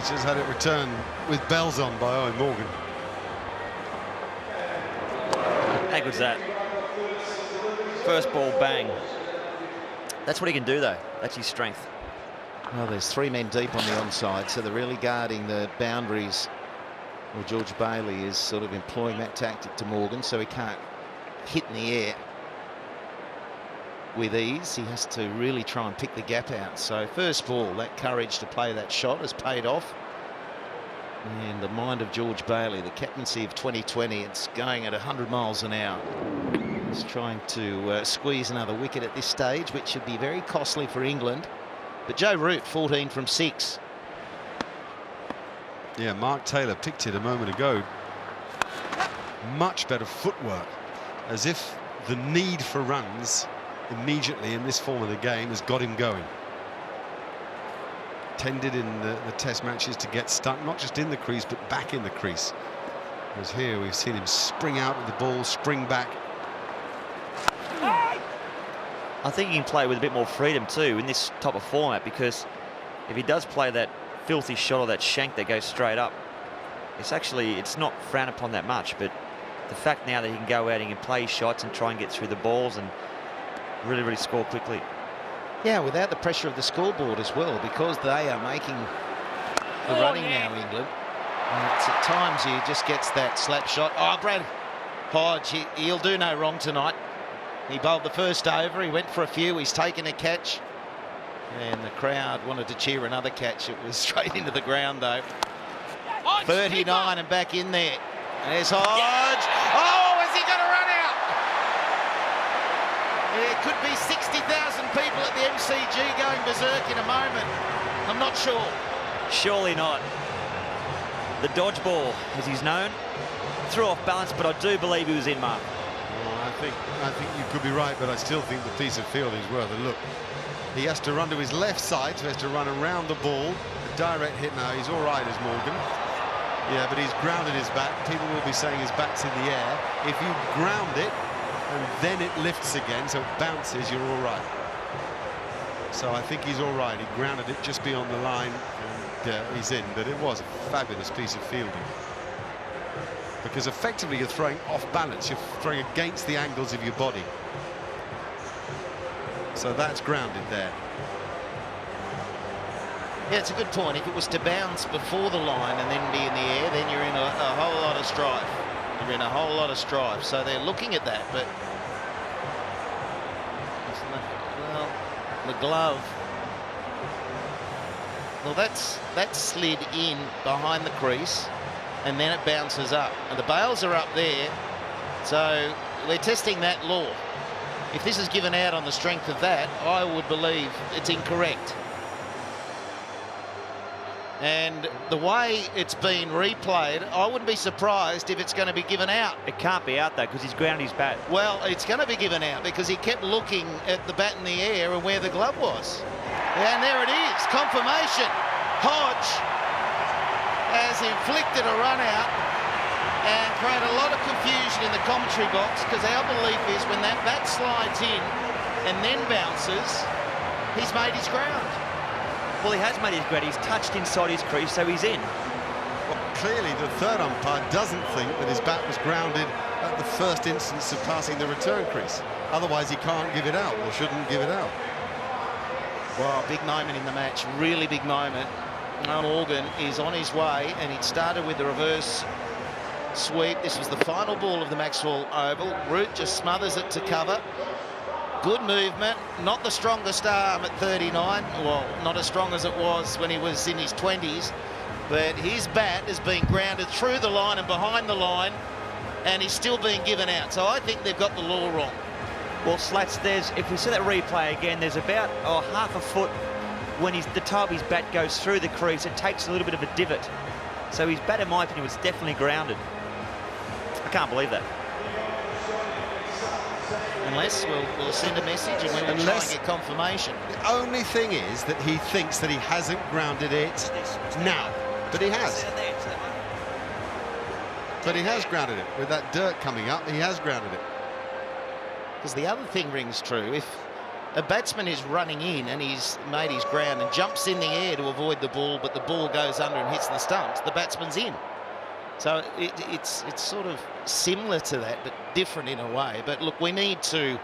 He's just had it returned with bells on by Eoin Morgan. How good's that? First ball, bang. That's what he can do, though. That's his strength. Well, there's 3 men deep on the onside, so they're really guarding the boundaries. Well, George Bailey is sort of employing that tactic to Morgan, so he can't hit in the air with ease. He has to really try and pick the gap out. So first ball, that courage to play that shot has paid off. And the mind of George Bailey, the captaincy of 2020, it's going at 100 miles an hour. He's trying to squeeze another wicket at this stage, which should be very costly for England. But Joe Root, 14 from 6. Yeah, Mark Taylor picked it a moment ago. Much better footwork, as if the need for runs immediately in this form of the game has got him going. Tended in the test matches to get stuck, not just in the crease, but back in the crease. Whereas here we've seen him spring out with the ball, spring back. I think he can play with a bit more freedom too in this type of format, because if he does play that filthy shot or that shank that goes straight up, it's not frowned upon that much. But the fact now that he can go out and he can play shots and try and get through the balls and really score quickly. Yeah, without the pressure of the scoreboard as well, because they are making the running now, England. And it's at times he just gets that slap shot. Oh, Brad Hodge, he'll do no wrong tonight. He bowled the first over, he went for a few, he's taken a catch. And the crowd wanted to cheer another catch. It was straight into the ground, though. 39 and back in there. And there's Hodge. Oh, has he got a run out? There could be 60,000 people at the MCG going berserk in a moment. I'm not sure. Surely not. The dodgeball, as he's known, threw off balance, but I do believe he was in, Mark. Well, I think you could be right, but I still think the piece of field is worth a look. He has to run to his left side, so he has to run around the ball. A direct hit now, he's all right as Morgan. Yeah, but he's grounded his bat. People will be saying his bat's in the air. If you ground it, and then it lifts again, so it bounces, you're all right. So I think he's all right. He grounded it just beyond the line, and he's in. But it was a fabulous piece of fielding. Because effectively you're throwing off balance. You're throwing against the angles of your body. So that's grounded there. Yeah, it's a good point. If it was to bounce before the line and then be in the air, then you're in a whole lot of strife. You're in a whole lot of strife. So they're looking at that, but well, the glove. Well, that's slid in behind the crease, and then it bounces up. And the bails are up there, so we're testing that law. If this is given out on the strength of that, I would believe it's incorrect. And the way it's been replayed, I wouldn't be surprised if it's going to be given out. It can't be out, though, because he's grounded his bat. Well, it's going to be given out because he kept looking at the bat in the air and where the glove was. And there it is, confirmation. Hodge has inflicted a run out and created a lot of confusion in the commentary box, because our belief is when that bat slides in and then bounces, he's made his ground. Well, he has made his ground. He's touched inside his crease, so he's in. Well, clearly the third umpire doesn't think that his bat was grounded at the first instance of passing the return crease. Otherwise he can't give it out, or shouldn't give it out. Well, big moment in the match, really big moment. Morgan is on his way, and it started with the reverse sweep. This was the final ball of the Maxwell Oval. Root just smothers it to cover. Good movement, not the strongest arm at 39. Well, not as strong as it was when he was in his 20s, but his bat has been grounded through the line and behind the line, and he's still being given out. So I think they've got the law wrong. Well, Slats, if we see that replay again, there's about half a foot when the toe of his bat goes through the crease. It takes a little bit of a divot. So his bat, in my opinion, was definitely grounded. I can't believe that. Unless we'll send a message and we'll try and get confirmation. The only thing is that he thinks that he hasn't grounded it now, but he has. But he has grounded it. With that dirt coming up, he has grounded it. Because the other thing rings true. a batsman is running in and he's made his ground and jumps in the air to avoid the ball, but the ball goes under and hits the stumps, the batsman's in. So it's sort of similar to that, but different in a way. But look, we need to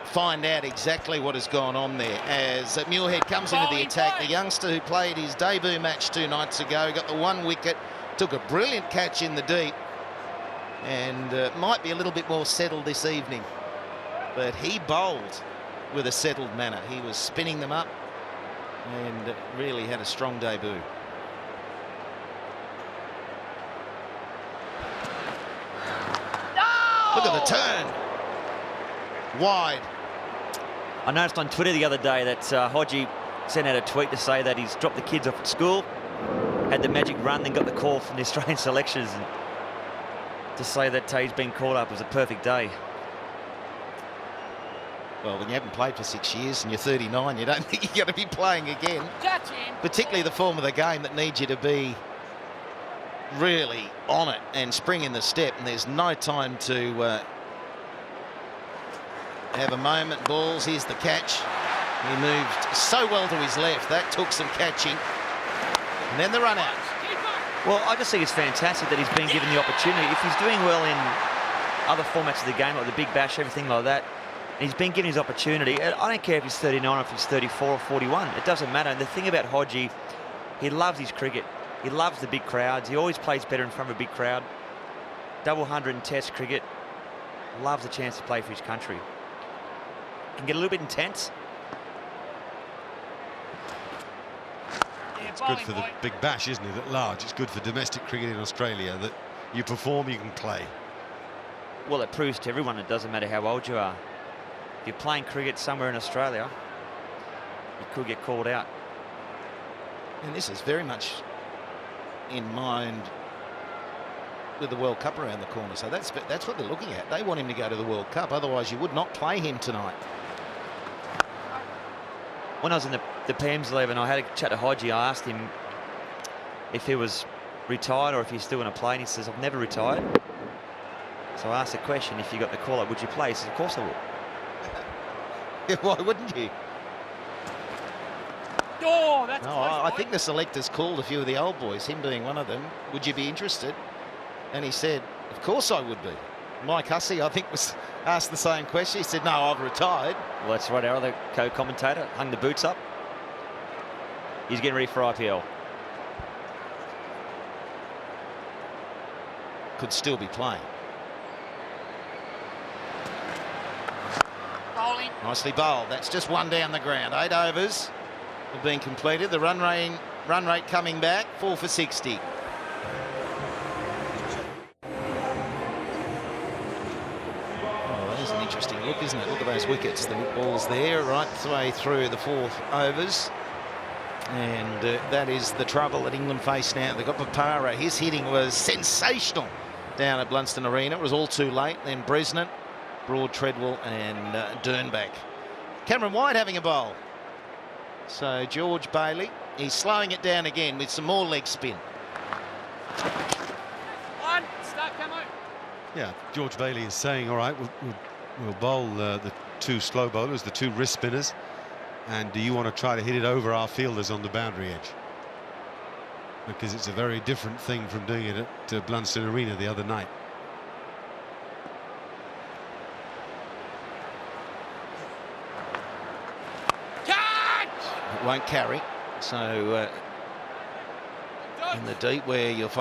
find out exactly what has gone on there as Muirhead comes into the attack. The youngster who played his debut match 2 nights ago, got the 1 wicket, took a brilliant catch in the deep, and might be a little bit more settled this evening. But he bowled with a settled manner. He was spinning them up and really had a strong debut. Look at the turn. Wide. I noticed on Twitter the other day that Hodgie sent out a tweet to say that he's dropped the kids off at school, had the magic run, then got the call from the Australian selections, and to say that he's been called up was a perfect day. Well, when you haven't played for 6 years and you're 39, you don't think you're going to be playing again. Particularly the form of the game that needs you to be really on it and spring in the step, and there's no time to have a moment. Balls, here's the catch. He moved so well to his left. That took some catching. And then the run out. Well, I just think it's fantastic that he's been given the opportunity. If he's doing well in other formats of the game, like the Big Bash, everything like that, and he's been given his opportunity. I don't care if he's 39 or if he's 34 or 41. It doesn't matter. And the thing about Hodgie, he loves his cricket. He loves the big crowds. He always plays better in front of a big crowd. Double 100 in Test cricket. Loves the chance to play for his country. Can get a little bit intense. It's good for the Big Bash, isn't it, at large? It's good for domestic cricket in Australia that you perform, you can play. Well, it proves to everyone it doesn't matter how old you are. If you're playing cricket somewhere in Australia, you could get called out. And this is very much in mind with the World Cup around the corner. So that's what they're looking at. They want him to go to the World Cup. Otherwise, you would not play him tonight. When I was in the PM's 11, I had a chat to Hodgie. I asked him if he was retired or if he's still going to play, and he says, I've never retired. So I asked the question, if you got the call up, would you play? He says, of course I would. Why wouldn't you? Oh, that's no, I think the selectors called a few of the old boys, him being one of them. Would you be interested? And he said, of course I would be. Mike Hussey, I think, was asked the same question. He said, no, I've retired. Well, that's right. Our other co-commentator hung the boots up. He's getting ready for IPL. Could still be playing. bowling. Nicely bowled. That's just 1 down the ground. 8 overs have been completed. The run rate coming back, 4 for 60. An interesting look, isn't it? Look at those wickets. The ball's there right the way through the 4 overs. And that is the trouble that England face now. They've got Bopara. His hitting was sensational down at Blunston Arena. It was all too late. Then Bresnan, Broad, Treadwell and Dernbach. Cameron White having a bowl. So George Bailey, he's slowing it down again with some more leg spin. One, start, come on. Yeah, George Bailey is saying, all right, we'll bowl the 2 slow bowlers, the 2 wrist spinners, and do you want to try to hit it over our fielders on the boundary edge? Because it's a very different thing from doing it at Blunston Arena the other night. Catch! It won't carry. So in the deep where you'll find